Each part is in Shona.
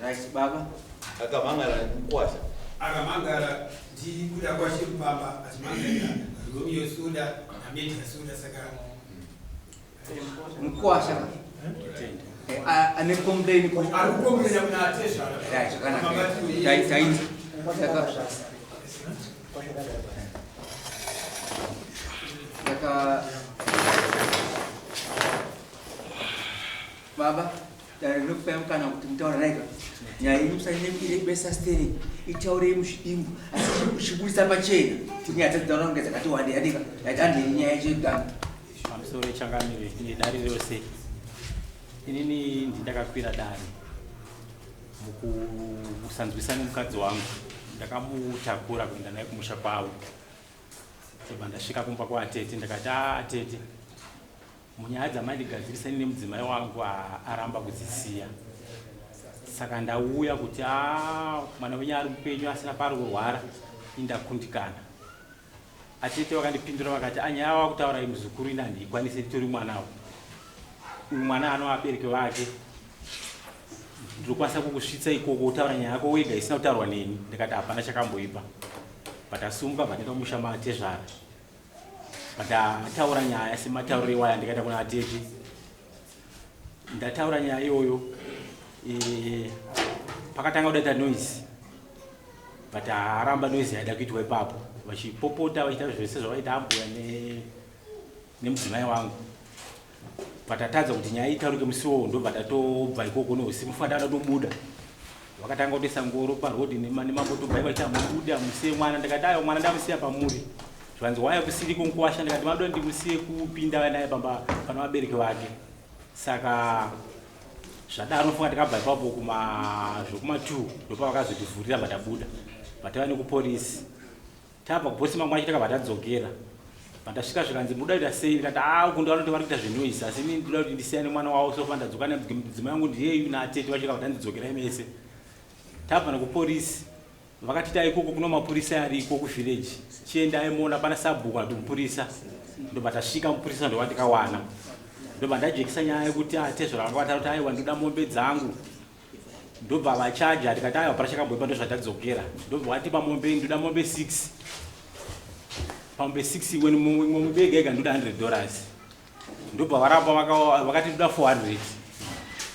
Right, Baba. Akamangala mkwasha. Akamangala ndi kuda kwa Shimpamba atimangala Romeo Suda Ameti Suda saka Mkwasha. Ane complain ko complain na atesha. Right, kana. Tight. Saka Baba, dari look pem kana kutimtaura naika. Nyai msanyekile besa steri. Itaure mushidimu. Ashibulisa pachena. Tinyata ndaronga zakati wadi adika. Yatandi nyaya chega. Amsore changamire ni dari rose. Inini ndakakwira dari. Mukusanzwisana mukadzi wangu. Ndakamutakura kuenda naye kumusha kwawo. Seba ndasvika kumba kwa atete ndakati atete. Munyaya dzamandikadzirisa ine mudzimai wangu aramba kudzisiya. Saka ndauya kuti mwana wenyu ari mupenyu asina pari kurwara indakundikana. Atete vakandipindura vakati anyaya wakutaura muzukuru ina ndikwanise tori mwanawo. Uyu mwana ano abereki vake. Ndikwanisa kukusvitsa ikoko utaura nyaya yako wega isina kutaurwa neni. Ndikati hapana chakamboipa. Patasimuka pandaenda kumusha maatezvara. Pandataura nyaya semataurire waya ndikaita kuna atete. Ndataura nyaya iyoyo. Pakatanga kudaita noise. But haramba noise yaida kuitwa ipapo. Vachipopota vachiita zvese zvavaita ambuya nemudzimai wangu. Patatadza kuti nyaya itaurike musiwo ndo patatobva ikoko nousiku fatana tobuda. Vakatanga kutoisa ngoro parodhi nemamotobhaiki vachiita mubuda musiye mwana ndikati ayo mwana ndamusiya pamuri. Zvanzi waya kusiri kunkwasha ndikati madoda ndimusiye kupinda naye pana vabereki vake. Saka zvadaro nofunga tikabva ipapo zvekuma2 ndopa vakazotivhurira patabuda. Patava nekupolisi. Tabva kupolisi mangu acho takabva tadzokera. Pandasvika zvikanzi muda kuita sei ndikati kunde vanoti vari kuita zvinoisa asi inini ndoda kuti ndisiyane mwana wavo sofa ndadzoka nemudzimai wangu ndiyeyu naatete vasvika kuti ndidzokerai mese. Tabva nekupolisi. Vakatita ikoko kuno mapurisa ari ikoko kuvillage. Chienda aimona pana sabhuku ati mupurisa. Ndobva tasvika mupurisa ndobva ndikawana. Ndobva ndajekisa nyaya yekuti atezvo rakavata kuti aiwa ndoda mombe dzangu. Ndobva vachaja tikati aiwa para chakamboipa ndozvatadzokera. Ndobva vatipa mombe ndoda mombe 6. Pamombe 6 iwe mombe gega ndoda $100. Ndobva varapa vakati ndoda 400.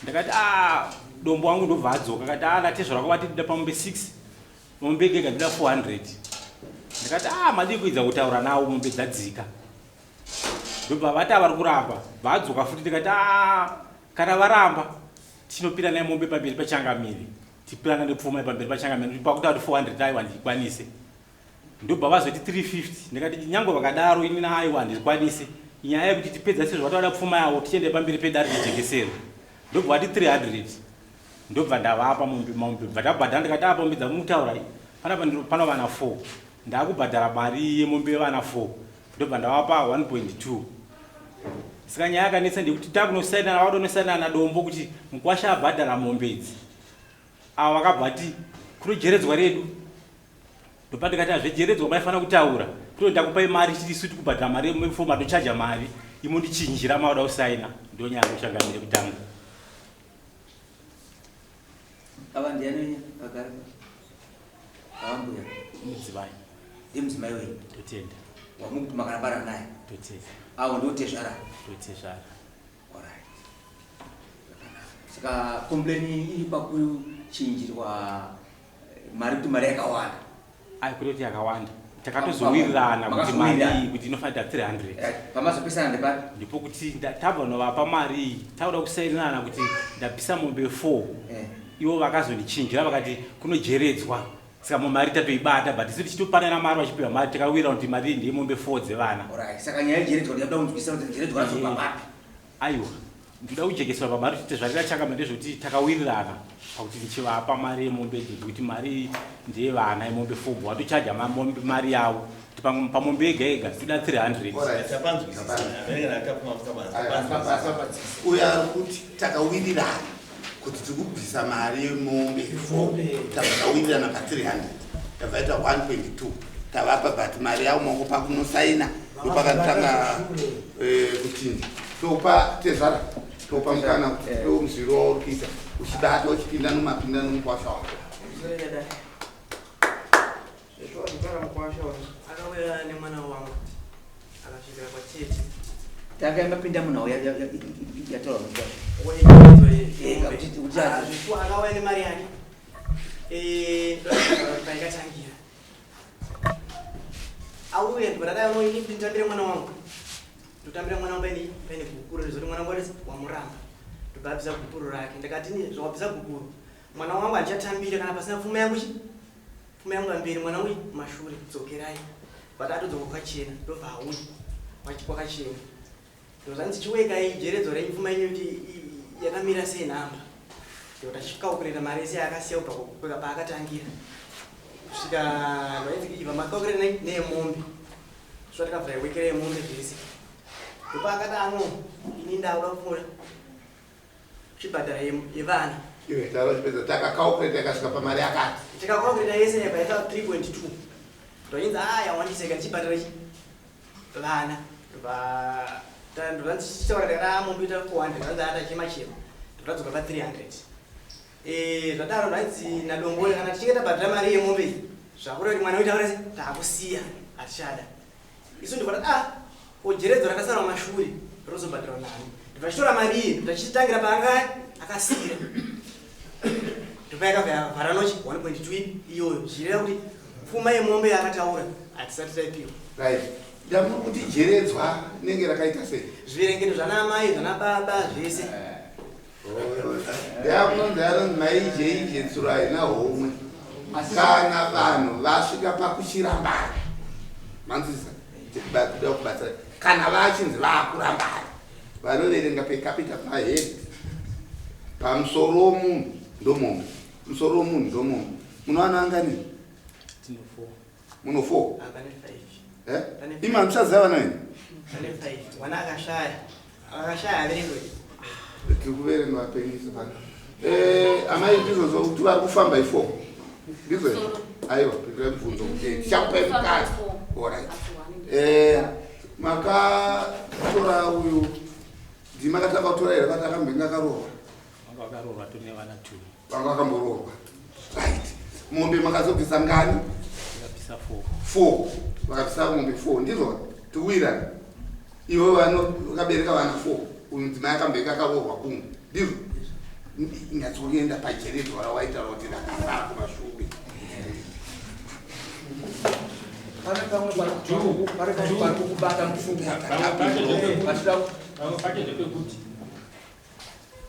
Ndikati dombo wangu ndobva adzoka akati atezvo rakavati ndoda pamombe 6. Mombe gega ndoda 400. Ndikati madii kuedza kutaura nawo mombe dzadzika. Ndobva vata vari kuramba vadzoka futi tikati kana varamba tinopira naye mombe pamberi pachangamiri tipirana nepfuma pamberi pachangamiri pakuti ati 400 aiwa ndikwanise. Ndobva vazoti 350 ndikati nyange vakadaro ini naaiwa ndikwanise nyaya yekuti tipedza sezvo vatavada pfuma yavo tichiende pamberi pedare rejekesero. Ndobva vati 300. Ndobva ndavapa mombe bvatabhadhara ndikati mombe dzamutaura pana vana 4 ndakubhadhara mari yemombe yevana 4. Ndobva ndavapa 1.2. Saka nyaya yakanetsa ndekuti takunosainana vadonosainana nadombo kuti mukwasha abhadhara mombe idzi. Ava vakabva ati kunojeredzwa redu. Ndopa ndikati azvejeredzwa maifanira kutaura. Kuti ndakupai mari tisu tikubhadhara mari yemufoma tochaja mari. Imo ndichinjira mauda kusaina. Ndo nyaya yoshangamire kutanga. Ava ndiani agara? Awambuya. Mudzimai. Mudzimai wenyu. Totenda. Wamukuti makarabara naye. Totenda. Awo ndotezvara. Totezvara. Alright. Saka complain ipa kuchinjirwa mari kuti mari yakawanda. Kuti yakawanda. Takatozowirirana kuti mari kuti inofanira 300. Pamazopesana ndepari? Ndipo kuti tabva novapa mari tauda kusainana kuti ndabvisa mombe 4. Ivo vakazondichinjira vakati kunojeredzwa. Saka mari tatoibata but isuti tichitopanana mari vachipiwa mari takawira kuti mari ndiye mombe 4 dzevana. Alright. Saka nyaya jeredzwa ndiyabda kunzwisisa kuti jeredzwa razopa papi? Aiwa. Ndoda kujekeswa pamari kuti zvarira chakama ndezvoti takawirirana pakuti ndichivapa mari yemombe kuti mari ndiye vana yemombe 4 watochaja mombe mari yavo kuti pamombe yega yega toda 300. Uya kuti takawirirana kuti tikubvisa mari yemombe 4 takawirirana pa 300. Tavaita 1.2. Tavapa but mari yavo mongo pakunosaina ndopakatanga kuti topa tezvara topamukana kuti ndo muziro waurikuita uchibata uchipinda nomapinda nomukwasha wako akauya nemwana wangu akasvikira kwatete takaemba pinda munhau yataura akauya nemari yake paikatangira auya nditambire mwana wangu paine gukuru rizoti mwana wangu wamuramba ndobvisa gukuru rake ndakati zvawabvisa gukuru mwana wangu handichatambire kana pasina pfuma yangu amberi mwana wangu mashure dzokerai but atodzoka kwakachena ndobva auya kwakachena ndozvanzi chiweka ijeredzo reipfuma inyu kuti yakamira sei nhamba ndokuti achikaukureta mari ese akasiya kubva paakatangira kusvika vaibva makaukureta neyemombe sva takabva iwekera yemombe zvese ndopaakadano ini ndauda kupfuura chibhadhara yevana takakaukureta ikasvika pamari akati tikakaukureta yese yakaita 3.2 ndoinzi yawandiseka chibhadhara vana ndozvanzichitaura mombe ita 400 zvanzi atachemachema ndotadzoka pa 300 zvadaro zvanzi nadombole kana tichinge tabhadhira mari yemombe iyi zvakureva kuti mwana witaura se taakusiya atichada isu ndibvada ojeredzo rakasara mashure rozobhadhirwa nani ndibvachitora mari iyi ndachitangira paanga akasiyira ndopaikavhara nochi 1.2 iyoyo zvireva kuti pfuma yemombe yakataura hatisati taipiwa ndamuno kuti jeredzwa nenge rakaita sei zviverengeto zvanamai zvanababa zvese ndamunonzi mai jeijetsuro haina homwe kana vanhu vasvika pakuchirambana manzisa kuda kubatsira kana vachinzi vaakurambana vanoverenga pekapita pahedi pamusoro womunhu ndomombe musoro womunhu ndomombe munowana anganini muno 4 ima muchaziva vana venu wana akashaya averengwe tiri kuverengwa penisa pana amai ndizvo kuti vari kufamba i4 ndizvo aiwa pitira mibvunzo tichakupai mukati orit makatora uyu ndimakatanga kutora here kati akambenga akarohwa vanga vakamborohwa right mombe makazobvisa ngani 4 vakabvisa mombe 4 ndizvo tikuwirana ivo vakabereka vana 4 uyu mudzimai akambeka akarohwa kumwe ndizvo nyatsokuenda pajeredzo rawaitaura kuti rakazara kumashure pane pamwe parikubata mupfungwa pachezvepekuti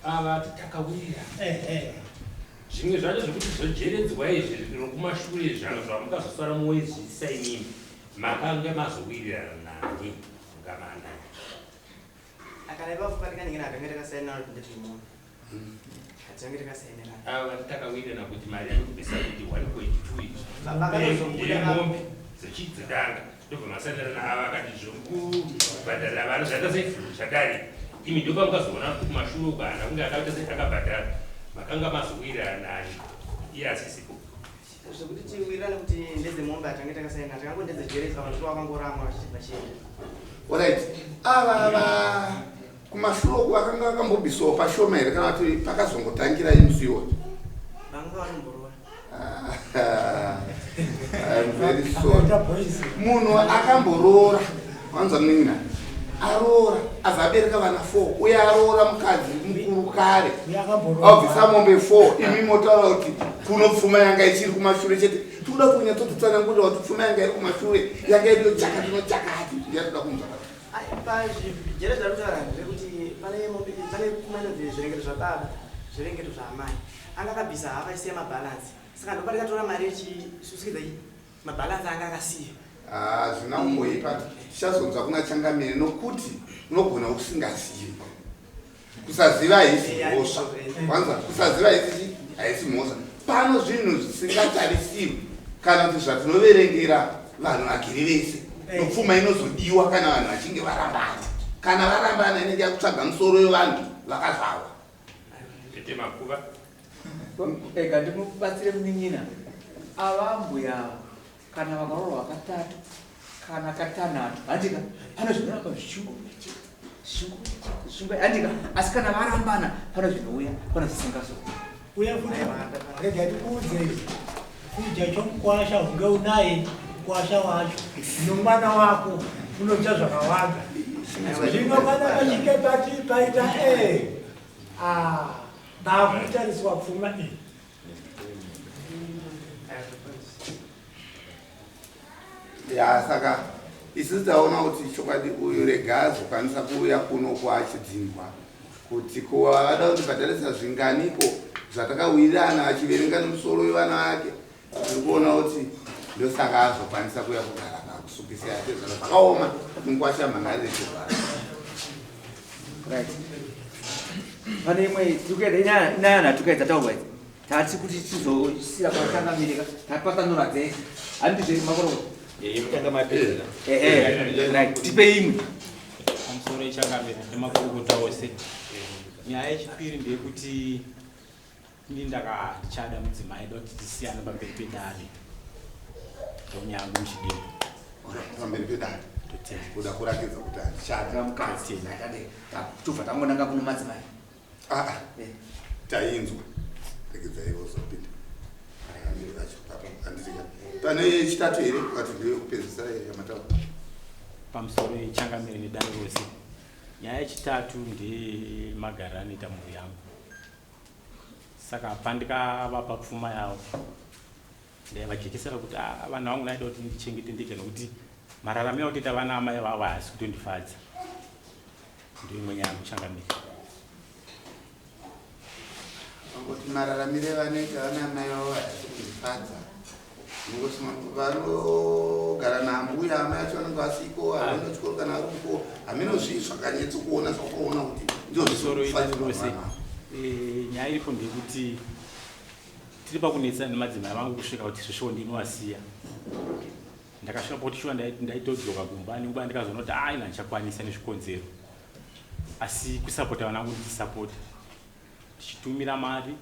ava titakawirira zvimwe zvacho zvekuti zvojeredzwa izvi zvinokumashure zvano zvamukazosara muwezisainini makanga mazowirirana nani ngamana akaraivafukatikandingina akange takasainana kuti ndetimono atinge takasainana ava takawirirana kuti mari yanokubisa kuti 1.2 yemombe zechidzidanga ndobva masandarana ava akati zvokubhadharira vana zvaita sei zvadari imi ndopa mukazoona kumashure uko hana kunge akaita sei akabhadhara makanga mazowirirana nani iye asisipo zvekuti tiwirirane kuti ndedzemombe atange takasainana takango ndedzejeredzwa vanhu vakangoramwa vachienda orit ava kumashure uku vakanga vakambobvisawo pashoma here kana kuti pakazongotangira imusiwo vanga vanomborora I'm very sorry. Munhu akamboroora wanza muningina aroora azabereka vana 4 uye aroora mukadzi mukuru kare abvisa mombe 4 imi motaura kuti kuno pfuma yanga ichiri kumashure chete toda kunyatotsanangurira kuti pfuma yanga iri kumashure yanga iriyo chakati ndiyatoda kunzwa pazvijeredza rutaura zvekuti pane mombe pane pfuma inobve zvirengeto zvababa zvirengeto zvaamai anga akabvisa hava isiya mabhalansi saka ndopa rikatora mari yechisusikidza mabhalansi anga akasiya zvina kumboipa tichazonzwa kuna changamire nokuti unogona kusingazivi kusaziva haisi mhosva wanza kusaziva haisi mhosva pano zvinhu zvisingatarisiwi kana kuti zvatinoverengera vanhu vagiri vese nopfuma inozodiwa kana vanhu vachinge varambana kana varambana inenge yakutsvaga musoro yevanhu vakazvarwa ete makuva ega ndimubatsire munin'ina avambuya kana vakaroorwa katatu kana katanhatu handika pane zvinorapa zvichiuko Shungu andika asikana varambana pana zvinouya pana zvisingazo. Uya futi rega tikuudze kudya chokukwasha hunge unaye kukwasha wacho nomwana wako unoita zvakawanda. Zvino kana vachike paita ndakutariswa pfuma iyi. Ya saka isusu taona kuti chokwadi uyu rega azokwanisa kuuya kuno kuachidzingwa kuti kuva vada kutibhadharisa zvinganipo zvatakawirirana achiverenga nemusoro wevana vake. Tiri kuona kuti ndosaka azokwanisa kuuya kugara kusukisa yake zvaro zvakaoma kunkwasha mhangari rechogara. Pane imwe tikuenda inayana tukaita taurwa idzi tati kuti tizosira kwatangamirika tapatanura dzese handizve makoro tipe imwe pamusoro ichangamira nemakurukota ose. Nyaya yechipiri ndeyekuti ini ndakachada mudzimai da kuti tisiyane pamberi pedare ndonyangu muchidini pamberi pedare kuda kurakidza kuti chaka mukadzi tobva tangonanga kuno madzimai tainzwa rekedzai vozopinda pane chitatu here kukati ndiyo kupedzisa yamataura pamusoro ichangamire nedare rose. Nyaya yechitatu ndemagariro anoita mhuri yangu, saka pandikavapa pfuma yavo ndaivajekesera kuti vana vangu naida kuti ndichengete ndege nokuti mararamiro akutoita vana amai vavo haasi kutondifadza. Ndio imwe nyaya muchangamire. kuti mararamire vanoita vana amai vavo haasi kundifadza ngokuti vanogara nambuya amai acho vanenge vasiko havana chikoro kana ariko haminozvii zvakanyetso kuona zvakaona kuti ndosoro rose. Nyaya iripo ndeyekuti tiri pakunetsana nemadzimai vangu kusvika kuti zvisvo ndinovasiya. Ndakasvika poti shuwa ndaitodzoka kumba nenguva ndikazoona kuti aina ndichakwanisa nezvikonzero, asi kusapota vana vangu ndichisapota tichitumira mari.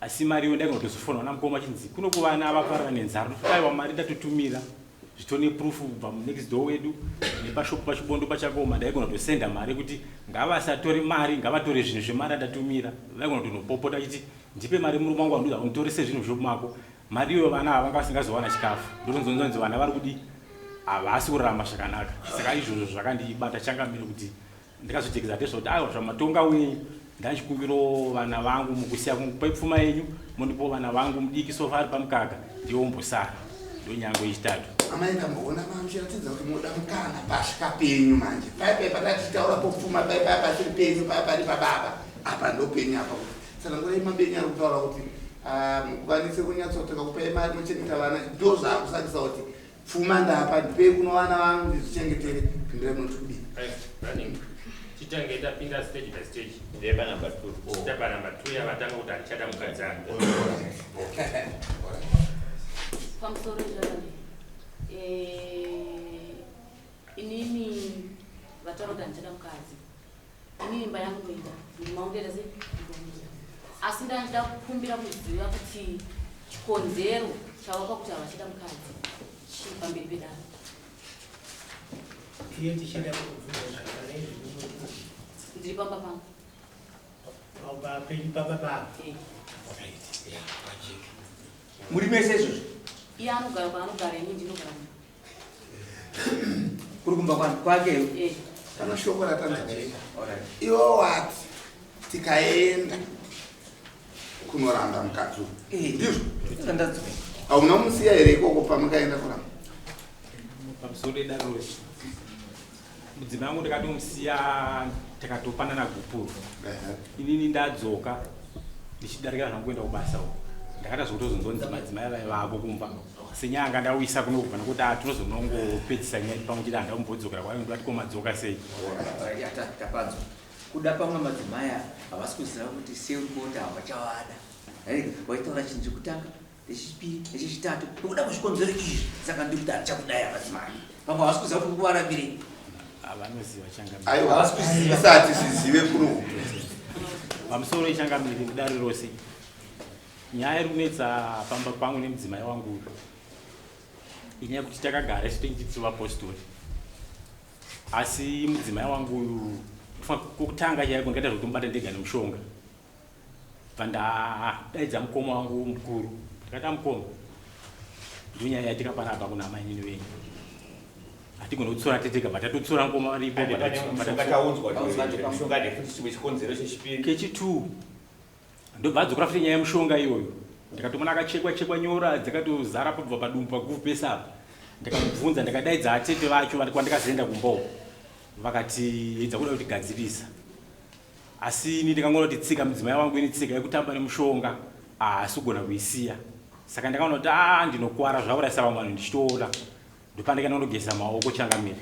Asi mari iyo ndainotozofona vana mukoma chinzi kuno kuvana vaparara nenzara aiwa mari ndatotumira zvitone proof kubva munext door wedu nepashopu pachibondo pachakoma ndaigonotosenda mari kuti ngavasatore mari ngavatore zvinhu zvemari ndatumira. Vaikonotopopota chiti ndipe mari murume wangu wanduza untorese zvinhu zvomako mari iyo vana ava vanga vasingazowana chikafu ndotonzonzonzi vana vari kudi havasi kurarama zvakanaka. Saka izvozvo zvakandibata changamire kuti ndikazotekeza tezvoti aiwa zvamatonga wenyu ndachikumbiro vana vangu mukusiya kungupai pfuma yenyu mundipo vana vangu mudiki sofa ari pamukaka ndiombosara. Ndonyango yechitatu. amai ndamboona mamuchiratidza kuti munoda mukana pasvika penyu manje paipai patatitaurapo pfuma paipai pasiri penyu paipari pababa apa ndopenyu apa saka ngurai mabenyu ari kutaura kuti mukwanise kunyatsoteka kupai mari muchengeta vana ndo zvaakusakisa kuti pfuma ndapa ndipei kuno vana vangu ndizvichengetere pindirai munotudii Chitenge tapinda stage by stage. Ndeba number 2. Step number 2 yavatanga kuti achada mukadzi wangu. Pamusoro njani. Inini vataura kuti ndichada mukadzi. Inini imba yangu kuita. Ndimaongera sei? Asi ndanda kukumbira kuziva kuti chikonzero chawapa kuti avachada mukadzi chiri pamberi pedare. Iye tichada kuvhura zvakare Ndiri pamba pangu. pamba penyu papa muri mese izvozvo Iye anogara kwaanogara, ini ndinogara. kuri kumba kwake pana shoko ratandakaita iwo wati tikaenda kunoramba mukadzi ndizvo hauna musiya here ikoko pamukaenda kuramba Pamusoro edare rose. Mudzimai wangu ndakatomusiya takatopanana gupuru. Inini ndadzoka ndichidarika zvangu kuenda kubasa uko. Ndakatazotozonzonzi madzimai vaivako kumba senyanga ndauyisa kuno kubva nokuti tinozonongopedzisa nyaya pamwe chete handambodzokera kwayo ndati komadzoka sei. tapanzwa kuda pamwe madzimai havasi kuziva kuti seurikota havachavada waitaura chinhu chekutanga echipiri echechitatu nokuda kwezvikonzero izvi saka ndiri kuti hatichakudaya madzimai pamwe havasi kuziva kuti kuvarambirei Vanoziva changamire. aiwa isati zvizive kuno Pamusoro ichangamire kudare rose. Nyaya iri kunetsa pamba pangu nemudzimai wangu inyaya kuti takagara tichiitwa vapostori. asi mudzimai wangu uyu kutanga chaiko ngaita zvokuti ndega nemushonga pandaidza mukoma wangu mukuru ndakati mukoma ndonyaya yatika panapa kuna mai nini wenyu hatigona kutsora tetega patatotsora mukoma varipo kechi2 ndobva adzokera futi nyaya yemushonga iyoyo ndikatomona akachekwa nyora dzakatozara pabva padumbu paguvu pese apa ndikamubvunza ndikadaidza atete vacho kwandikazoenda kumboo vakati edza kuda kuti gadzirisa asi ini ndikangoona kuti tsika mudzimai wangu ini tsika yekutamba nemushonga asigona kuisiya saka ndakaona kuti ndinokuwara zvauraisa vamwe vanhu ndichitoora ndopandikandogeza maoko changamiri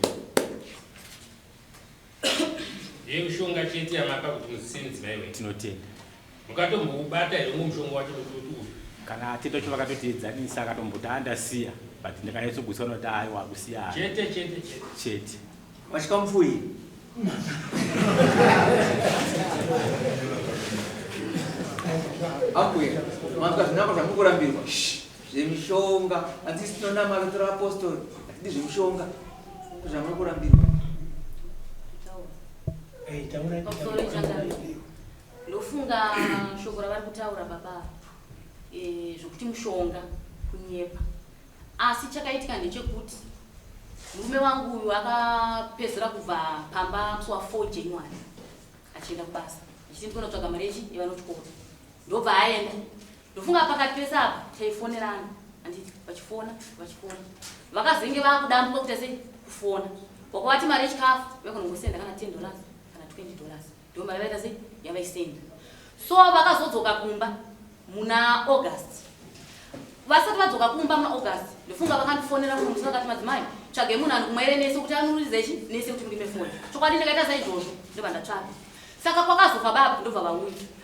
ye mushonga chete yamapa kuti muzisei mudzimai wenyu tinotenda mukatombobata here mushonga wacho kana atete vacho vakatotiedzanisa akatomboti andasiya but ndikanyatsogutsana kuti aiwa kusiya chete Wachikamfuyi. Akuya. Manga zvinako zvamukurambirwa. Zvemishonga. Handisi tinonama Lutheran Apostoli. Hatidi zvemishonga. Zvamukurambirwa. Ndofunga shoko ravari kutaura baba zvokuti mushonga kunyepa. Asi chakaitika ndechekuti murume wangu uyu akapedzera kubva pamba musi wa4 January achienda kubasa achiti ndikona kutsvaga mari yevanotykora ndobva aenda ndofunga pakati pese apa taifonerana handiti vachifona vakazenge vakudambuka kuita sei kufona wakavati mari yechikafu vakanongosenda kana $10 kana $20 ndo mari vaita sei yavaisenda so vakazodzoka kumba muna August vasati vadzoka kumba muna August ndofunga vakandifonera kuti vakati madzimai tsvage munhu anokumwaire nese kuti anurizei nese kuti ndime foni chokwadi ndakaita saizvozvo ndobva ndatsvaga saka kwakazofa baba ndobva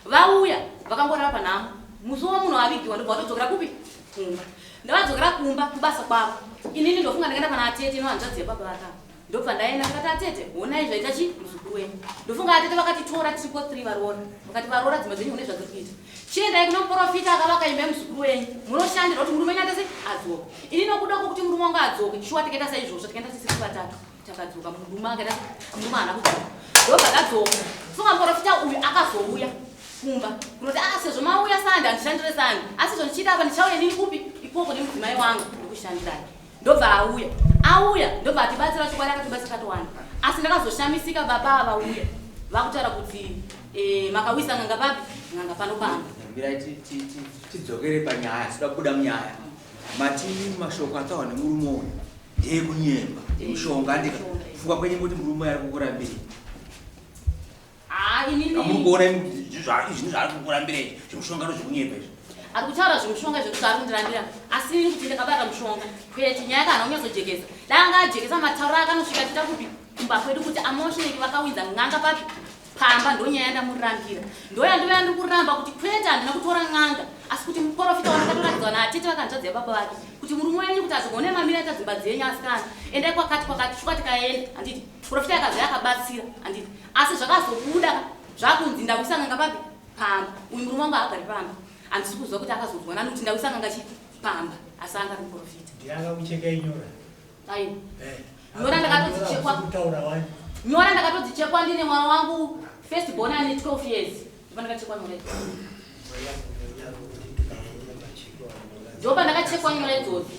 vauya vakangorara panhamo musi womunhu avigiwa ndobva vatodzokera kupi kumba ndavadzokera kumba kubasa kwavo inini ndofunga ndakaenda pana atete nohanzvadzi yebaba vakava ndobva ndaenda ndakati atete honai zvaita chi muzukuru wenyu ndofunga atete vakatitora tiripo 3 varora vakati varora dzimba dzenyu une zvadziri kuita chiendai kuna muprofita akavaka imba yemuzukuru wenyu munoshandira kuti murume wenyu atese adzoka ini nokuda kwokuti murume wangu adzoke shuwa tikaita saizvozvo tikaenda tisi vatatu takadzoka murume akaita murume haana kudzoka ndobva tadzoka funga muprofita uyu akazouya kumba kunoti sezvo mauya sandi handishandire sandi asi izvo ndichiita apa ndichauya nini kupi ikoko nemudzimai wangu ndikushandirai ndobva auya ndobva atibatsira chokwadi akatibatsira katowanda asi ndakazoshamisika baba avauya vakutaura kuti makawisa nganga papi nganga panopamba Mirai tidzokere panyaya sida kubuda munyaya mati mashoko atawa nemurume uyu ndeyekunyemba mushonga ndikafunga kwenye kuti murume ari kukurambira muri kuona izvi zvaari kukurambirei zvemushonga nozvekunyemba izvi ari kutaura zvemushonga izvo zvaari kundirambira asi ini kuti ndakabata mushonga kwete nyaya kana unyatsojekesa danga ajekesa matauro akanosvika tiita kupi kumba kwedu kuti amoshoneki vakawidza ng'anga papi pamba ndonyaya ndamurambira ndoya ndovaya ndiri kuramba kuti kwete handina kutora ng'anga asi kuti muprofita wanakatoratidza naatete vakanzvadzi yababa vake kuti murume wenyu kuti azogone mamira aita dzimba dzenyu asikana endai kwakati shuka tikaenda handiti profita yakazaya akabatsira handiti asi zvakazobuda zvakunzi ndawisa ng'anga papi pamba uyu murume wangu haagari pamba handisi kuzwa kuti akazozwana nokuti ndawisa ng'anga chi pamba asi anga ari muprofita ndiyanga kucheka inyora aiwa nyora ndakatodzichekwa nyora ndakatodzichekwa ndine mwana wangu first born ane 12 years ndopa ndakachekwa nyora ndopa ndakachekwa nyora idzodzo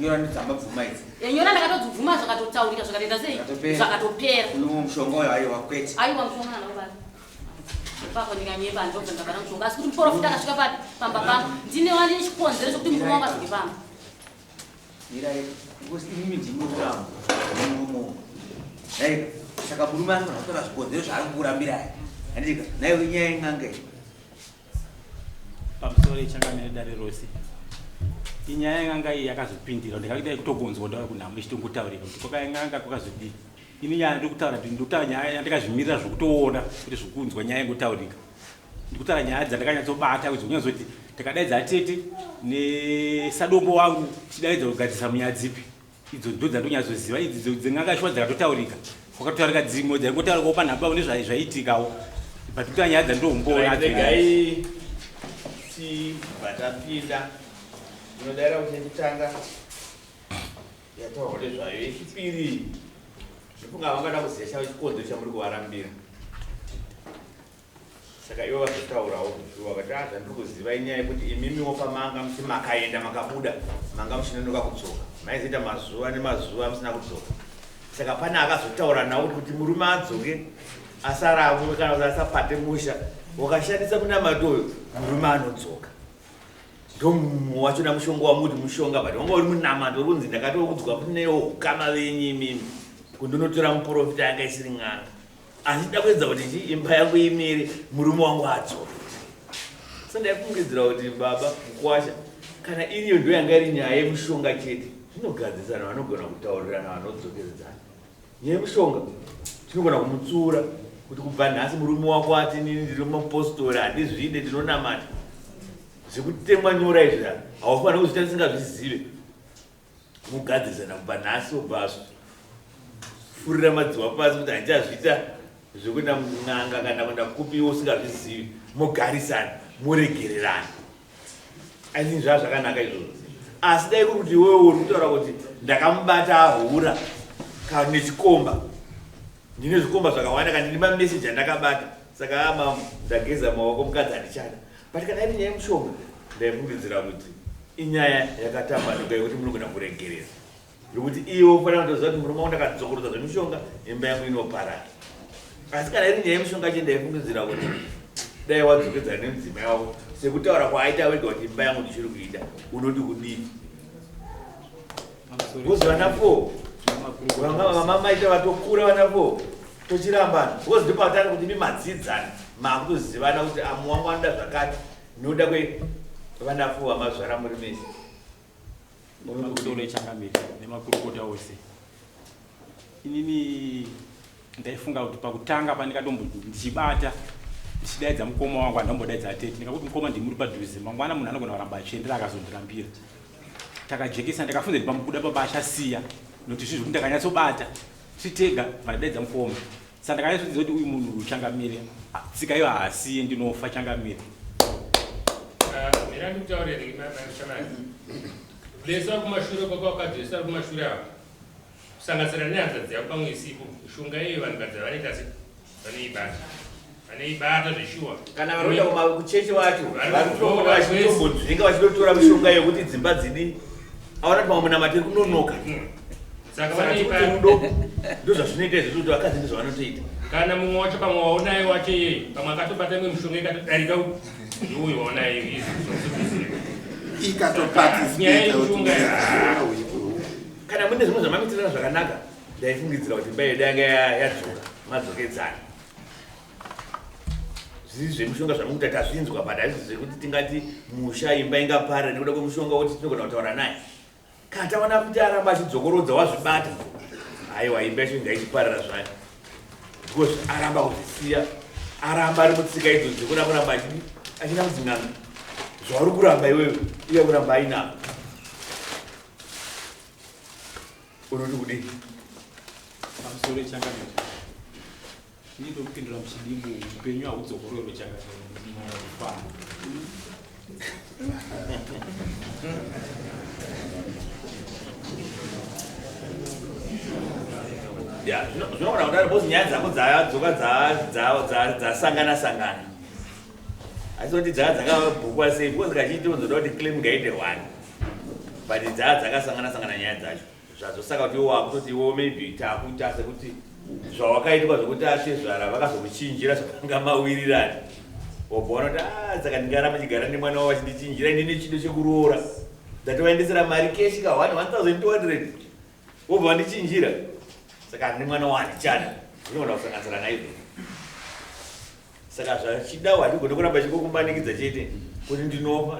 nyora ndidzambabvuma idzi nyora ndakatodzibvuma zvakatotaurika zvakatoita sei zvakatopera mushonga uyo aiwa kwete aiwa mushonga nanakubata pako ndikanyemba ndobva ndabata mushonga asi kuti muprofita akasvika pati pamba pangu ndine wandine chikonzero chokuti murume wangu azoke pamba mirai imi ndimuramo nemurumo saka murume anotora zvikonzero zvaari kukurambirai handika naiwe inyaya ing'anga iyi pamusoro ichangamire dare rose inyaya yeng'anga iyi yakazopindira ndikakuita kutogonzwa ndaura kunhamo ichitongutaurika kuti kwakaing'anga kwakazodii ini nyaya ndiri kutaura kuti ndikutaura nyaya yandikazvimirira zvokutoona kuti zvokunzwa nyaya ingutaurika ndikutaura nyaya dzandakanyatsobata kuti unyazoti takadaidza atete nesadombo wangu tidaidza kugadzisa munyaya dzipi idzo ndo dzandonyazoziva idzi dzeng'anga shuwa dzakatotaurika kwakatotaurika dzimwe dzaingotaurikawo panhamba nezvaiitikawo patikutaa nyaya dzandombona regai tibva tapinda ndinodaira kuti nditanga yataura kuti zvayo yechipiri zvifunga vangada kuziva chavo chikodzo chamuri kuvarambira saka ivo vazotaurawo kuti vakati zvandiri kuziva inyaya yekuti imimiwo pamanga musi makaenda makabuda manga muchinonoka kudzoka maizoita mazuva nemazuva musina kudzoka saka pane akazotaura nawo kuti murume adzoke asaravo kana kuti asapate musha wakashandisa munamato uyu murume anodzoka ndomumwe wachona mushonga wamuti mushonga but wanga uri munamato uri kunzi ndakatokudzoka kunewo ukama venyu imimi kundonotora muprofita yanga isiri n'anga achida kuedza kuti imba yangu imire murume wangu adzoka sandaifungidzira kuti baba mukwasha kana iriyo ndo yanga iri nyaya yemushonga chete zvinogadzisana vanogona kutaurirana vanodzokedzana nyaya yemushonga tinogona kumutsura kuti kubva nhasi murume wako ati nini ndiri mupostori handizvide ndinonamata zvekutemwa nyora izvi haufaniri kuzvita tisingazvizive mugadzisana kubva nhasi obvazvo furira madziwa pasi kuti handichazviita zvekuenda n'anga kana kuenda kupiwo usingazvizivi mugarisana muregererana aithink zvava zvakanaka izvozvo asi dai kuri kuti iwewe uri kutaura kuti ndakamubata ahura kana nechikomba ndine zvikomba zvakawanda kana ndine mameseji andakabata saka ama ndageza maoko mukadzi handichada but kana iri nyaya yemushonga ndaifungidzira kuti inyaya yakatambanuka yekuti munogona kuregerera zvokuti iwo ufanira kutoziva kuti murume wandakadzokorota zvemushonga imba yangu inoparara asi kana iri nyaya yemushonga che ndaifungidzira kuti dai wadzokedzana nemudzimai wavo sekutaura kwaaita wega kuti imba yangu ndichiri kuita unoti kudii kozi vana 4 vanga maita vatokura vana 4 tochirambana kozi ndopatani kuti mimadzidzana makutozivana kuti amu wangu anoda zvakati noda kwevana 4 vamazvara muri mese makusoro echangamiri nemakurukota ose inini ndaifunga kuti pakutanga pandikatomboti ndichibata ndichidaidza mukoma wangu andambodaidza atete ndikakuti mukoma ndimuri padhuze mangwana munhu anogona kuramba achiendera akazondirambira takajekesa ndikafunza kuti pamukuda baba achasiya nokuti zvinhu zvekuti ndakanyatsobata chitega vandaidza mukoma saka ndakanyatsodziva kuti uyu munhu uchangamire tsika iyo haasiye ndinofa changamire mina ndikutaurire shamari kulesa kumashure kwakawakadzesa ari kumashure avo kusanganisira nehanzadzi yako pamwe isiku mishonga iyo vanhukadzi vanoita se vanoibata zveshuwa kana varoda kuchechi wacho varikutombodzinga vachitotora mishonga yekuti dzimba dzini aona kuti mamwe munamatiri kunonoka saka vanoibarudo ndo zvazvinoita izvozvo kuti vakadzi ndizvo vanotoita kana mumwe wacho pamwe waonaye wacho iyeye pamwe akatobata imwe mishonga ikatodarika ndiuyu waonaye kana mune zvimwe zvamamitirana zvakanaka ndaifungidzira kuti mba yedu yanga yadzoka madzokedzana zviri zvemushonga zvamukuti tazvinzwa but hazvisi zvekuti tingati musha imba ingaparira nekuda kwemushonga woti tinogona kutaura naye kana taona kuti aramba achidzokorodza wazvibata aiwa imba yacho inga ichiparira zvayo because aramba kuzvisiya aramba ari mutsika idzo dzekuda kuramba achina kudzin'anga zvauri kuramba iwewe iye kuramba ainako unoti kudii pamusoro echangamiri ini ndokupindura muchidimbu upenyu haudzokororo changaifana zvinogona kudaro bozi nyaya dzako dzadzoka dzasangana-sangana asi kuti dzaa dzakabhukwa sei bozi kachiti unzoda kuti claim gaite 1 but dzaa dzakasangana-sangana nyaya dzacho zvazosaka kuti iwo wakutoti iwo maybe takuita sekuti zvawakaitwa zvokuti atezvara vakazomuchinjira zvakanga mawirirani wobvaona kuti saka ndingaramba chigara nemwana wavo vachindichinjira ndine chido chekuroora ndatovaendesera mari keshi ka 1200 wobva vandichinjira saka handine mwana wahandichada zvinogona kusanganisira naizvo saka zvachidawo handigone kuramba chikokumbanikidza chete kuti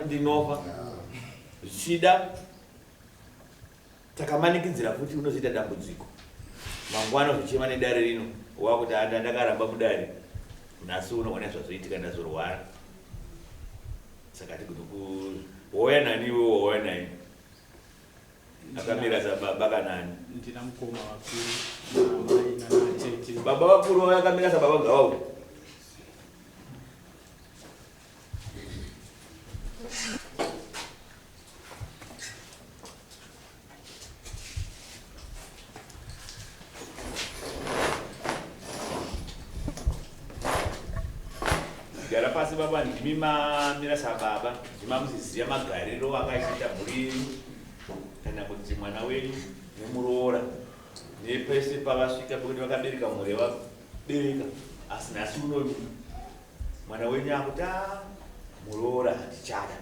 ndinofa zvichida takamanikidzira kuti unozoita dambudziko mangwana zvichema nedare rino wakuti ndakaramba mudare nhasi unoona zvazoitika ndazorwara saka tigoti wauya nani iwe wauya nani akamira sababa kanani ndina mukoma wakuru namai nanatete baba vakuru akamira sababa gawau gara pasi baba ndimi mamira sababa ndimamuziziya magariro akaita mhuri kana kuti mwana wenyu nemuroora nepese pavasvika pekuti vakabereka mhuri yavabereka asi nhasi unoyu mwana wenyu akuti muroora handichada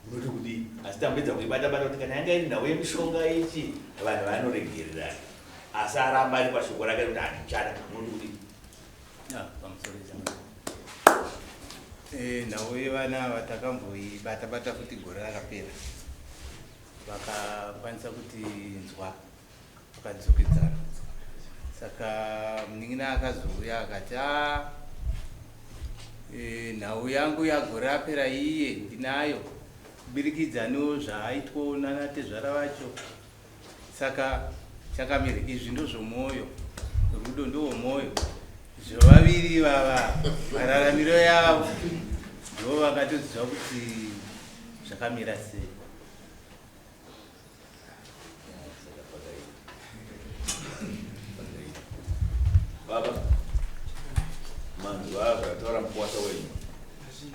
munoti kudii asi tambedza kuibata-bata kuti kana yanga iri nhau yemishonga ichi vanhu vanoregererana asi aramba ari pashoko rake kuti handichada munoti kudii nhau yevana vatakamboibata-bata kuti gore rakapera vakakwanisa kuti nzwa vakadzokedzana saka munin'ina akazouya akati nhau yangu yagore rapera iye ndinayo kubirikidzaniwo zvaaitwawo nanatezvara vacho saka chakamira izvi ndozvomwoyo rudo ndowomwoyo zvovaviri vava mararamiro yavo ndo vakatoziva kuti zvakamira sei. baba manzi vava vataura mukwasa wenyu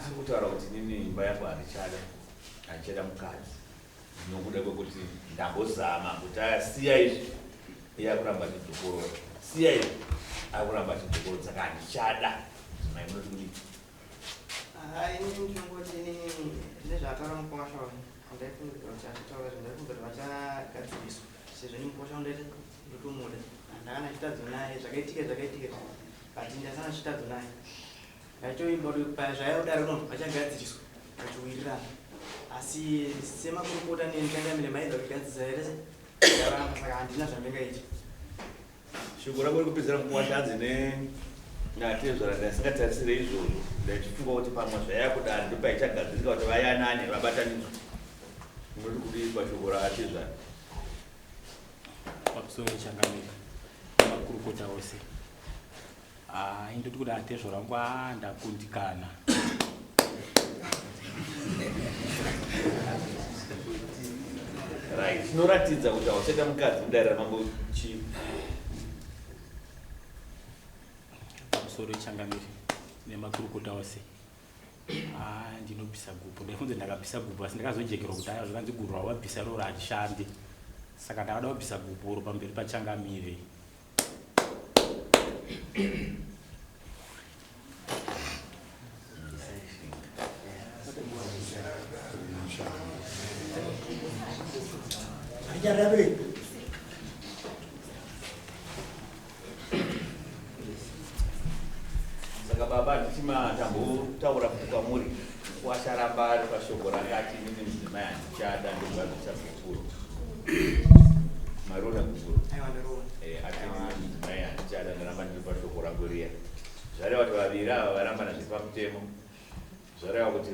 akutaura kuti nini imba yako handichada mukadzi nokuda kwekuti ndambozama kuti siya izvi iye akuramba chidzokorora siya izvi akuramba chidzokorora saka handichada maimunoti kudii ini ndingoti nezvaataura mukwasha handaifungidzira kuti achitaura zvandaifungira vachagadziriswa sezvo nimukwasha undaita ndotomuda handakana chitadzo naye zvakaitika but ndasana chitadzo naye zvaiudaro nondo vachagadziriswa vachiwirirana asi semakurukota nendangamire maidza kugadzisa here ndaramba saka handina zvandingaita shoko rako rikupedzera mukwasha anzi natezvara ndasingatarisire izvozvo ndachifunga kuti pamwe zvayakudani ndopaichagadzirika kuti vayanane vabatanidzwa unoti kudii pashoko raatezvara pamusoro changamira makurukota ose indoti kuti atezvo rangu ndakundikana right zvinoratidza kuti hauchaita mukadzi mudaira mambo chii pamusoro changamiri nemakurukota ose ndinobvisa gupo ndaifunze ndakabvisa gupo asi ndakazojekerwa kuti aya zvakanzi guru rawabvisa roro hatishande saka ndakada kubvisa gupo ro pamberi pachangamire. saka baba ndichimatambotaura kuti kwamuri kwasharamba ari pashoko rakati nini mudzimai handichada ndokuvabvisa gukuru mariona gukuru ati mudzimai handichada ndaramba ndiri pashoko rangu riya zvareva kuti vaviri ava varambana zviri pamutemo zvareva kuti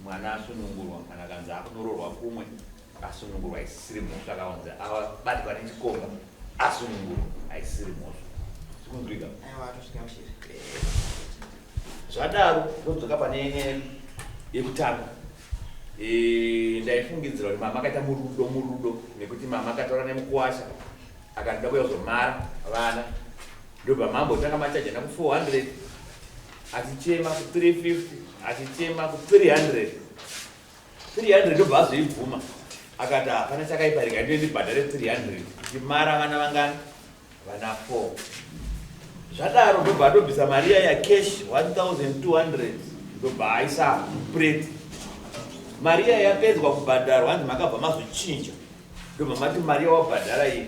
mwana asunungurwa kana kanzi akunororwa kumwe asunungurwa aisisiri mhosva akawanza avabatirwa nechikomba asunungurwa aisisiri mhosva sikunzwika zvadaro ndodzoka pane yekutanga ndaifungidzira kuti mama akaita murudo nekuti mama akataura nemukwasha akandida kuyozomara vana ndobva mambo tanga machajana ku400 achichema ku350 achichema ku300 ndobva azoibvuma akati hapana chakaiparika ndibhadhare 300 chimara vana vangani vana 4 zvadaro ndobva atobvisa mari ya cash 1200 ndobva aisa plate mari yapedzwa kubhadharwa hanzi makabva mazochinja ndobva mati mari yawabhadhara iyi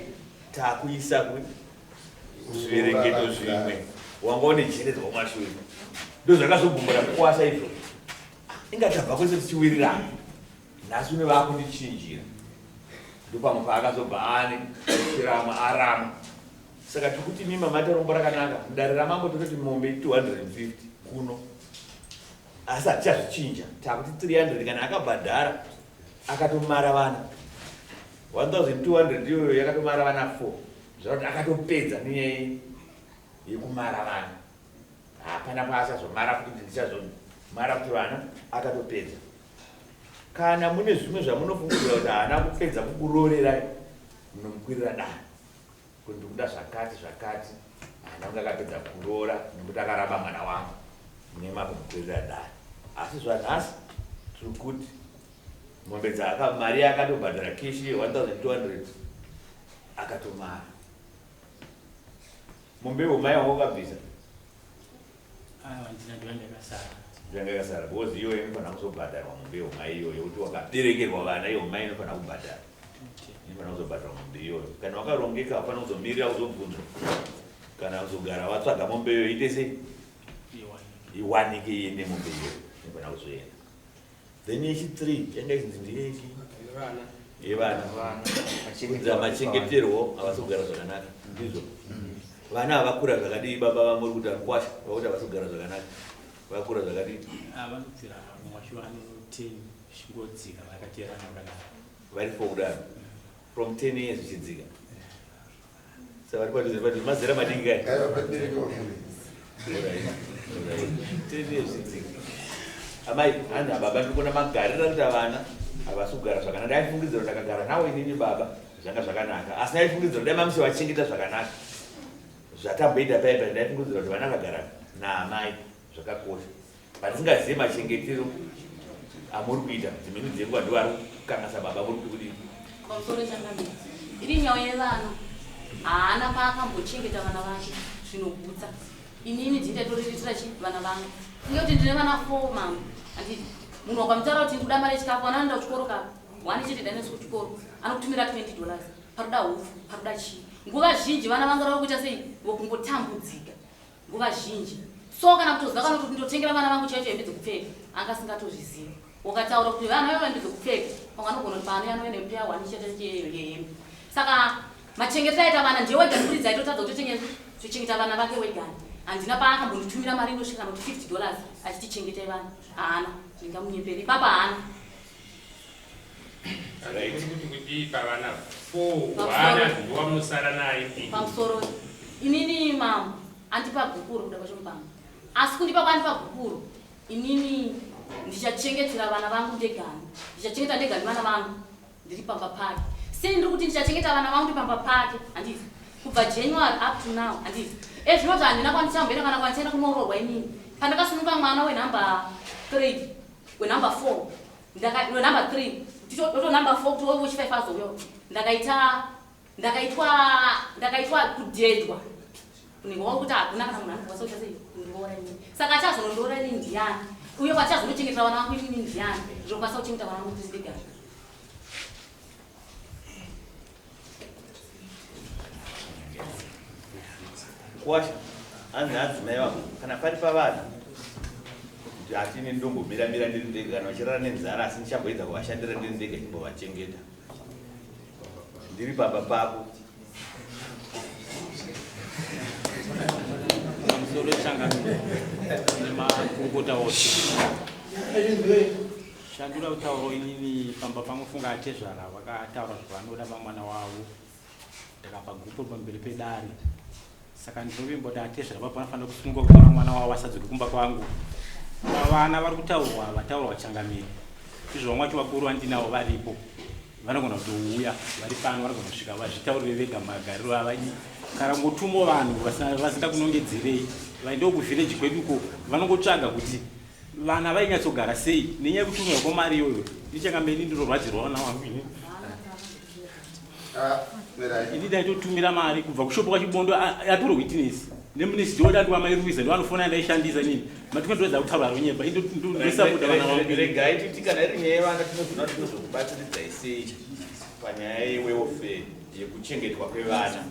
takuisa kuzviverengeto zvimwe wangaone jeredzwa kumashure ndozvakazogumbura kukwasha izvo ingatabva kwese tichiwirirana nhasi une vakundichinjira ndopamwe paakazobva ane chiramwa arama saka tikuti mima matarombo rakanaka mudare ramambo tototi mombe 250 kuno asi hatichazvichinja takuti 300 kana akabhadhara akatomara vana 1200 iyoyo yakatomara vana 4 zvakuti akatopedza nenyaya yekumara vana hapana paachazomara kuti ndichazomara kuti vana akatopedza kana mune zvimwe zvamunofungidzira kuti haana kupedza kukurorerai munomukwirira dani kuti ndikuda zvakati haana kunge akapedza kuroora nekuti akaraba mwana wangu nemapa kukwirira dani. Asi zvanhasi tiri kuti mombe mari akatobhadhara keshi 1200 akatomara. Mombe umai wangu wakabvisa ndakasara because iyoyo inofanira kuzobhadharwa mombe umai iyoyo kuti wakaberekerwa vana iyo umai inofanira kubhadhara. Inofanira kuzobhadharwa mombe iyoyo. Kana wakarongeka hapana kuzomirira kuzobvunzwa. Kana kuzogara watsvaga mombe iyoyo ite sei iwanike iende mombe iyoyo inofanira kuzoenda. Then yechi3 yanga izinzi ndiyeki yevana machengeterwo havasogara zvakanaka ndizvo. Vana havakura zvakadii baba vamuri kuti arikwasha vakuti havasogara zvakanaka vakura zvakadii vanobvira mumashuvano 10 zvingodzika vakateerana zvakanaka vari kudaro from 10 years zvichidzika. Saka vari padhuze mazera madiki kai 10 years zvichidzika. Amai hanzi ababa ndikona magarira kuti vana havasi kugara zvakanaka. Ndaifungidzira kuti ndakagara nawo inini baba zvanga zvakanaka, asi ndaifungidzira kuti dai mamisi vachengeta zvakanaka zvatamboita paipa. Ndaifungidzira kuti vana vagara naamai zvakakosha, patisingazive machengetero amuri kuita. Dzimweni dzenguva ndivo vari kukangasa baba muri kuti pamusoro changamira iri nyaya yevana haana paakambochengeta vana vake zvinogutsa. Inini ndindatoriritira chi vana vangu inge kuti ndine vana 4 mangu handiti munhu wakamutaura kuti ndikuda mari yechikafu vana vanoenda kuchikoro kapa wani chete ndainesi kuchikoro anokutumira $20 paruda hufu paruda chii. Nguva zhinji vana vanga rava kuita sei vokungotambudzika nguva zhinji. So kana kutozva kana kuti ndotengera vana vangu chaicho hembe dzekupfeka anga asingatozvizivi. Ukataura kuti vana vaiva hembe dzekupfeka vanganogona kuti pano yanoenda mpeya wani chete yehembe. Saka machengetero aita vana ndiye wega muridzi aitotadza kutochengeta vana vake wegani. Handina paakambonditumira mari inosvika kuti $50 achitichengete vana haana. Ndingamunyeperi baba haana. Kuti pavana 4 vana ndiwamusara naye pamusoro inini mama andipa gukuru kuda pachomupanga asi kundipa kwandipa gukuru inini ndichachengetera vana vangu ndegani. Ndichachengeta ndegani vana vangu ndiri pamba pake. Sei ndiri kuti ndichachengeta vana vangu ndiri pamba pake handiti kubva January up to now handiti zvinoti handina kwanisa mbera kana kwanisa kunourorwa inini pandakasununga mwana wenumber 3 wenumber 4 wenumber 3 Toto number 4 to which 5 azouyo ndakaitwa kudedwa ningoona kuti hakuna kana munhu anokuvasoita sei kundiona inini. Saka achazonondiona inini ndiyani uye wachazonochengetera vana vangu inini ndiyani ndinokwanisa kuchengeta vana vangu kuti ndigari. kwasha hanzi adzimai vangu kana pari pavana hatine ndombomira-mira ndiri ndega kana vachirara nenzara asi ndichamboedza kuvashandira ndiri ndega chimbovachengeta ndiri baba pako. pamusoro changamira nemakurukota ose shandura kutauro inini pamba pangofunga atezvara vakataura zvavanoda vamwana wavo ndakapa gupo pamberi pedare. Saka ndinovimboti atezvara vapanofanira kusununguka kuti mwana wavo asadzoke kumba kwangu. Vana vari kutaurwa changamiri izvo mwacho vakuru vandinavo varipo vanogona kutouya vari pano vanogona kusvika vazvitaurire vega magariro avanyi kana ngotumo vanhu vasingakunongedzerei vaendewo kuvhireji kweduko vanongotsvaga kuti vana vainyatsogara sei nenyaya yekutumirwa kwemari iyoyo. Ndichangamiri ndinorwadzirwa vana vangu ini ndaitotumira mari kubva kushopo kwachibondo atoro witness nemunesi ndiwoda ndiwamairuiza ndiwanofona ndaishandisa nini matikandodza kutaura ronyeba ndosapoda vana vangu. Regai titi kana iri nyaya yevana tinozokubatsiridza sei panyaya yewelfare yekuchengetwa kwevana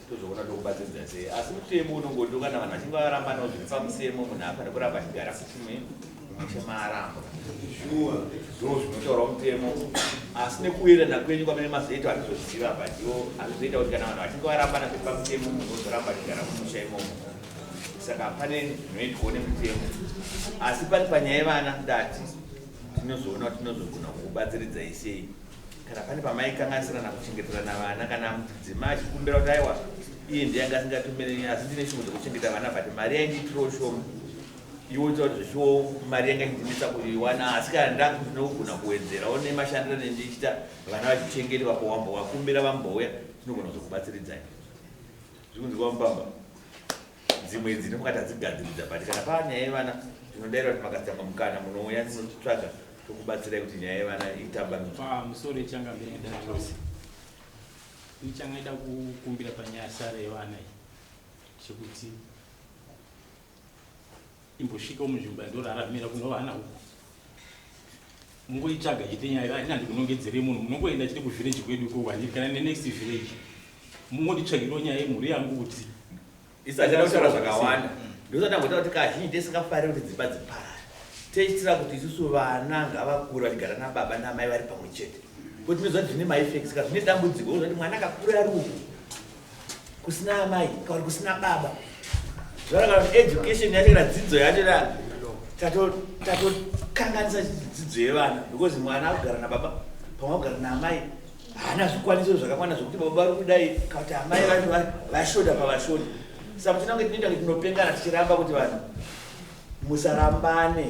tozoona tokubatsiridza sei. Asi mutemo unongondo kana vanhu vachinge varamba nawo zviri pamusemo munhu afana kuramba achigara kuti chemaaramba ndo zvinotaura mutemo. Asi nekuwirirana kwenyu kwamene mazoita vatizoziva batiwo azvizoita kuti kana vanhu vachinge varamba nazviri pamutemo munhu ozoramba achigara mumusha imomo. Saka pane zvinoitwawo nemutemo asi pari panyaya yevana ndati tinozoona kuti tinozogona kukubatsiridza sei kana pane pamaikanganisirana kuchengeterana vana kana mudzimai achikumbira kuti aiwa iye ndiyanga asingatumiri asi ndine shungu dzekuchengeta vana but mari yainditiro shoma iwoita kuti zvishiwo mari yanga indinisa kuiwana asi kana ndinogona kuwedzerawo nemashandiro nendichita vana vachichengetwa powamba wakumbira vambouya tinogona kuzokubatsiridzai zvikunzi kwamupamba dzimwe dzinomukati hadzigadziridza but kana pava nyaya yevana tinodaira kuti makatanga mukana munouya tinotsvaga tokubatsirai kuti nyaya yevana itambanuke. Pamusoro ichangamira ndachose ichangaida kukumbira panyaya sare yevana chekuti imbosvikawo munzvimbo yandoraramira kuno vana uko mungoitsvaga chite nyaya handina ndikunongedzere munhu munongoenda chiti kuvhireji kwedu ikoko handiri kana nenext village mungonditsvagirawo nyaya yemhuri yangu kuti isachada kutaura zvakawanda ndosatangoita kuti kazhinji tisingafariri kuti dzimba dziparare tichitira kuti isusu vana ngavakura vachigara nababa namai vari pamwe chete kuti tinoziva kuti zvine maeffects ka zvine dambudziko kuti mwana akakura ari uku kusina amai kauri kusina baba zvarakana kuti education yacho kana dzidzo yacho tatokanganisa dzidzo yevana because mwana akugara nababa pamwe akugara naamai haana zvikwanisiro zvakakwana zvokuti baba vari kudai kuti amai vacho vashoda pavashodi saka tinange tinoita kuti tinopengana tichiramba kuti vanhu musarambane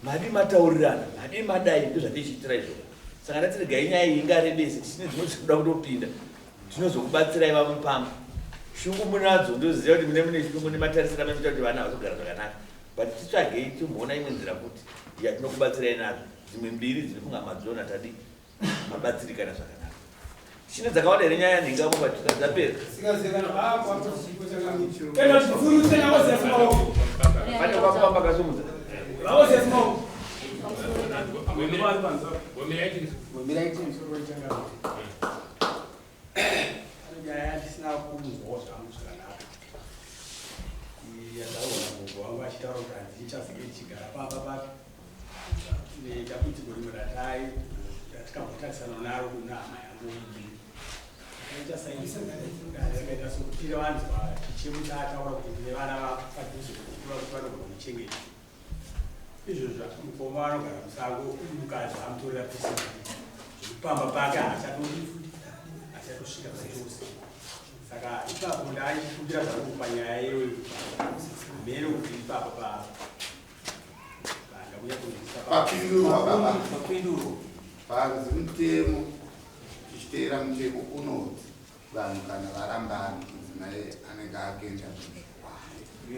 madi mataurirana madi madai ndo zvatichiitira izvo saka ndatirigai nyaya iyi ingarebese tisine dzinoda kutopinda tinozokubatsirai vamupamba shungu munadzo ndoziva kuti mune shungu nematarisira memuita kuti vana vazogara zvakanaka but titsvagei timboona imwe nzira kuti yatinokubatsirai nazvo dzimwe mbiri dzinofunga madzona tadi mabatsirikana zvakanaka chine dzakawanda here nyaya nhengambo patika dzapera pane kwakupamba kasumudza nyaya tisina kunzwawo zvangu zvakanaka yadaona munhu wangu achitaura kuti handichasike tichigara pamba pake nedambudziko rimwe ratai ratikambotarisana naro kunahama yangu ichasaiakaita sokutire vanhu chichemu taataura kuti ndine vana vapadhuze kukura kuti vanogona muchengeta izvozvo mukoma vanogara musango mukadzi amutorera pisi zvekupamba pake achatosvika zvachose saka ipapo ndaachikumbira zvangu panyaya iyoyo mhero kuti ipapo papinduro panzi mutemo tichiteera mutemo unodzi vanhu kana varambana mudzimai anenge akuenda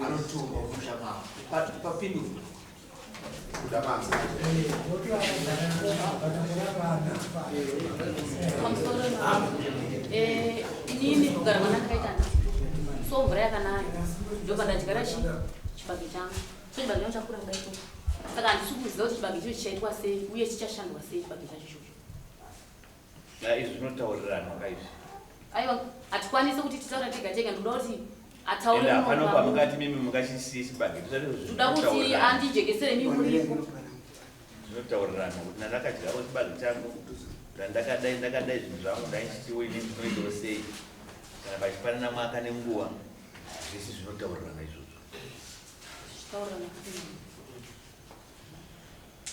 anotumba musha mavo papinduro kuda masa inini kugara mwana akaitana so mvura yakanaya ndopandadyara chibage changu so chibage changu chakura kudaito saka handisi kuziva kuti chibage ichochi chichaitwa sei uye chichashandwa sei chibage chacho ichocho izvi zvinotaurirana kaizvi aiwa hatikwanisi kuti titaura tega tega ndoda kuti ataureapano pamungati mimi mungachisiye chibage ndoda kuti andijegesere mimuripo zvinotaurirana kuti nandakadyarawo chibage changu ndakadai zvinhu zvangu ndaichitiwo ini ndinoitawo sei kana pachifanana mwaka nenguva zvese zvinotaurirana izvozvo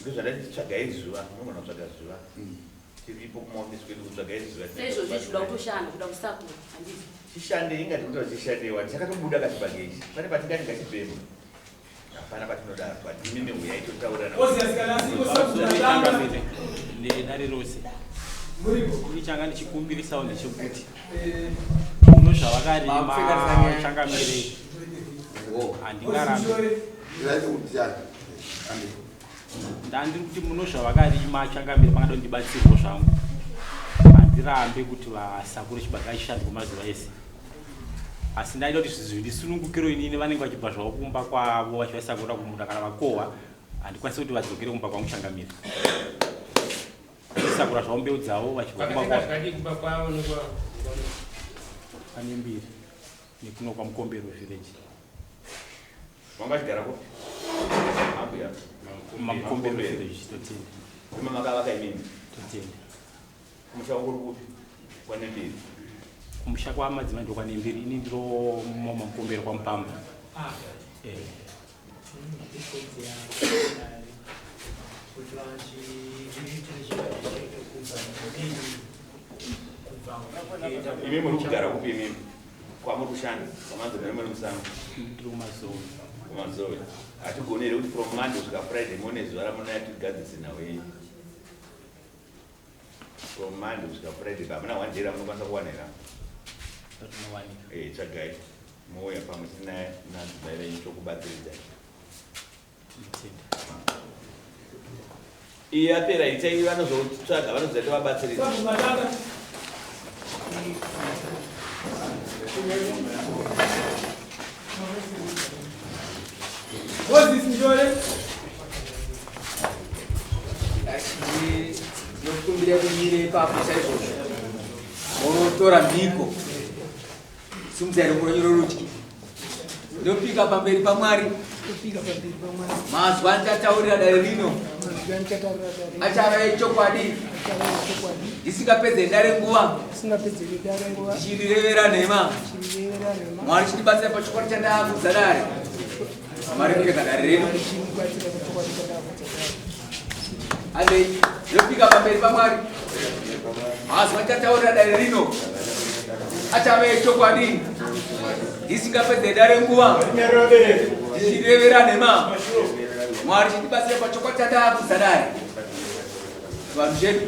ndozvadati tsvagai zuva munogona kutsvaga zuva tiripo kumaofisi kwedu kutsvagai zuva seizvozvi zvida kutoshanda kuda kusakura handiti chishande ingati kuti chishandewa chakatobuda kachibage ichi pane patingati ngachibhema hapana patinodaro but imimi huya itotaurana nedare rose ichanga ndichikumbirisawo ndechekuti muno zvavakarima changamirei handingarambi ndandiri kuti muno zvavakarima changamiri pangada kundibatsirwa zvangu handirambe kuti vasakure chibage achishandwa mazuva ese asi ndaida kuti zvizi ndisunungukiro inini vanenge vachibva zvavo kumba kwavo vachivasakura kumunda kana vakohwa handikwanisi kuti vadzokere kumba kwangu changamiri sakura zvavo mbeu dzavo vachibva kumba kwavo pane mbiri nekuno kwamukombero village mangachigara kupi abuya mamukombero village totende imamakavaka imini totende kumusha kuri kupi kwane mbiri kumusha kwamadzimai ndokwane mbiri ini ndiro mamukombero kwamupamba imi muri kugara kupi imimi kwamuri kushanda kwamanzomere muri musango ndiri kumazowe kumazowe hatigonere kuti from monday kusvika friday mone zuva ramunaya tigadzise nawo yenyu from monday kusvika friday pamuna one day ramunokwanisa kuwana hera tsvagai mouya pamwe nadzimaire chokubatsiridza iyi yapera itai vanozotsvaga vanozoita vabatsiridza nokumbira kumire ipapo chaizvozvo unotora mhiko simudzaire kuronyero rudyi ndopika pamberi paMwari mazwa ndichataurira dare rino achava echokwadi ndisingapedze dare nguva ndichirevera nhema Mwari chitibatsira pachikwata chandaakudza dare Mwari kurega dare rino andei ndopika pamberi paMwari mazwa ndichataurira dare rino achava echokwadi ndisingapedze dare nguva ndichirevera nhema Mwari chitibatsira pachikwata chandaakudza dare vanhu zvedu